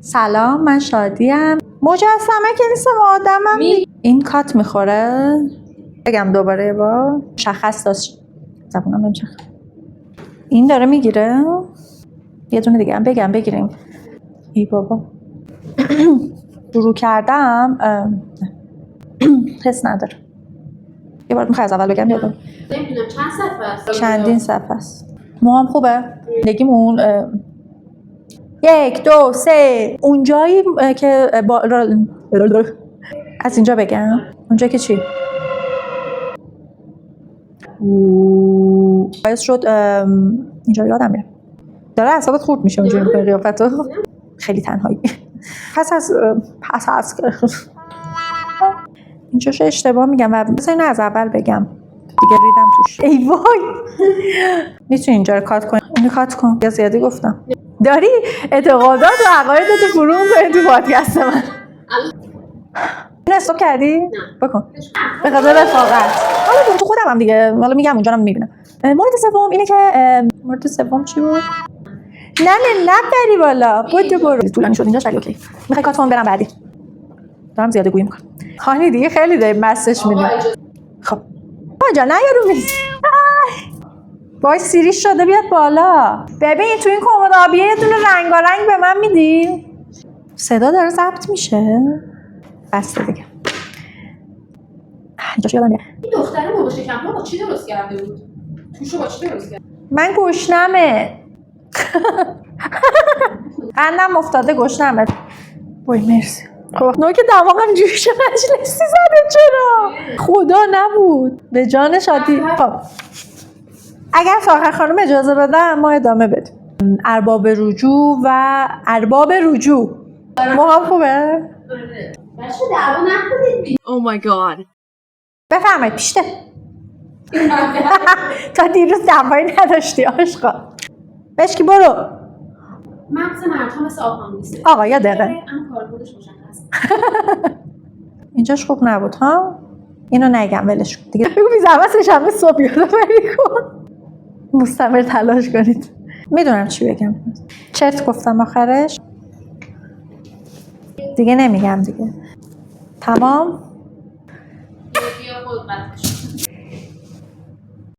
سلام، من شادیم. مجسمه که نیستم، آدمم. این کات میخوره. بگم دوباره با مشخص داشت زبونم نمیشه. این داره میگیره. یه دونه دیگه هم بگم بگیریم. ای بابا شروع کردم حس نداره. یه بار میخوای از اول بگم یادم نمیدونم چند صفحه است. چندین صفحه است. موهام خوبه؟ نگیمون 1 2 3 اونجایی که از اینجا بگم. اونجا که چی؟ باعث شد اینجا یادم میره. داره اعصابت خورد میشه اونجوری میکنه قیافتو. خیلی تنهایی. پس از اینجاش اشتباه میگم و بذارین از اول بگم دیگه ریدم توش. ای وای میتونی اینجا رو کات کنی؟ اینو کات کن. یا زیادی گفتم. داری اعتقادات و عقایدت رو فرو می‌کنی تو پادکست من. اینو استاپ کردی؟ نه. بکن. به خاطر رفاقت. حالا تو خودم هم دیگه. حالا میگم اونجا هم میبینم. مورد سوم اینه که مورد سوم چی بود؟ نه بری بالا. برو. طولانی شد اینجا شاید اوکی. میخوای کات کنم برم بعدی. دارم زیاده گویی میکنم. خانی دیگه خیلی داریم مسش میدیم. خب. آجا نه یارو میز. وای سیریش شده بیاد بالا. ببین تو این کمد آبیه یه دونه رنگارنگ به من میدی؟ صدا داره ضبط میشه. بسته دیگه. اینجاش یادم میاد. این دختره موقع شکم‌ها با چی درست کرده بود؟ توشو با چی درست کرد؟ من گشنمه. قندم افتاده گشنمه. وای مرسی. خب نوک دماغم جوش مجلسی زده چرا؟ خدا نبود. به جان شادی. خب اگر فاخر خانم اجازه بدن ما ادامه بدیم. ارباب رجوع موهام خوبه؟ بچه دعوا نکنید. Oh my god. بفرمایید پیشته. تا دیروز دعوایی نداشتی عشقا. بشکی برو. مغز مردها مثل آهان نیست. آقا یه دقیقه. اما کاربردش مشخص. اینجاش خوب نبود ها. اینو نگم ولش کن دیگه. بگو بی زحمت سه‌شنبه صبح یادآوری کن. مستمر تلاش کنید. میدونم چی بگم. چرت گفتم آخرش. دیگه نمیگم دیگه. تمام. بیا خود